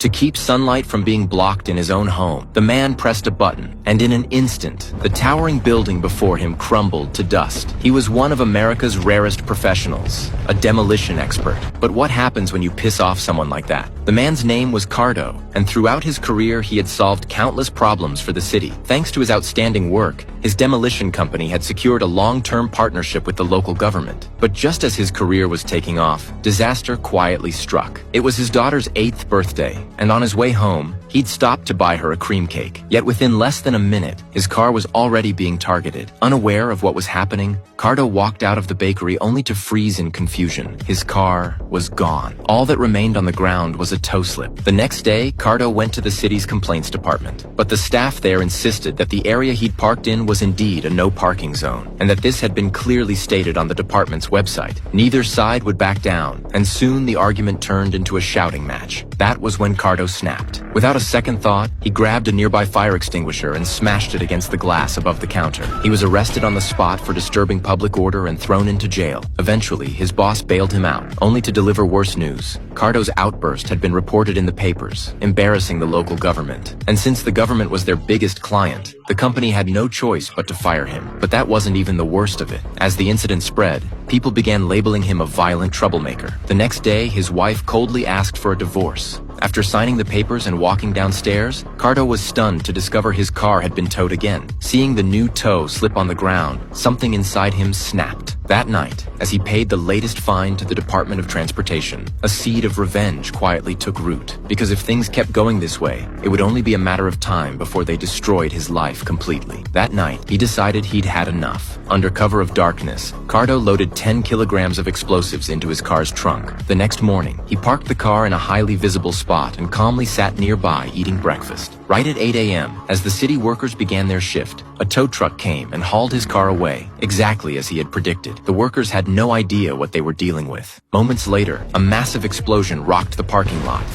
To keep sunlight from being blocked in his own home, the man pressed a button, and in an instant, the towering building before him crumbled to dust. He was one of America's rarest professionals, a demolition expert. But what happens when you piss off someone like that? The man's name was Cardo, and throughout his career he had solved countless problems for the city. Thanks to his outstanding work, his demolition company had secured a long-term partnership with the local government. But just as his career was taking off, disaster quietly struck. It was his daughter's 8th birthday, and on his way home, he'd stopped to buy her a cream cake. Yet within less than a minute, his car was already being targeted. Unaware of what was happening, Cardo walked out of the bakery only to freeze in confusion. His car was gone. All that remained on the ground was a tow slip. The next day, Cardo went to the city's complaints department. But the staff there insisted that the area he'd parked in was indeed a no parking zone, and that this had been clearly stated on the department's website. Neither side would back down, and soon the argument turned into a shouting match. That was when Cardo snapped. Without a second thought, he grabbed a nearby fire extinguisher and smashed it against the glass above the counter. He was arrested on the spot for disturbing public order and thrown into jail. Eventually, his boss bailed him out, only to deliver worse news. Cardo's outburst had been reported in the papers, embarrassing the local government. And since the government was their biggest client, the company had no choice but to fire him. But that wasn't even the worst of it. As the incident spread, people began labeling him a violent troublemaker. The next day, his wife coldly asked for a divorce. After signing the papers and walking downstairs, Cardo was stunned to discover his car had been towed again. Seeing the new tow slip on the ground, something inside him snapped. That night, as he paid the latest fine to the Department of Transportation, a seed of revenge quietly took root. Because if things kept going this way, it would only be a matter of time before they destroyed his life completely. That night, he decided he'd had enough. Under cover of darkness, Cardo loaded 10 kilograms of explosives into his car's trunk. The next morning, he parked the car in a highly visible spot and calmly sat nearby eating breakfast. Right at 8 a.m., as the city workers began their shift, a tow truck came and hauled his car away, exactly as he had predicted. The workers had no idea what they were dealing with. Moments later, a massive explosion rocked the parking lot,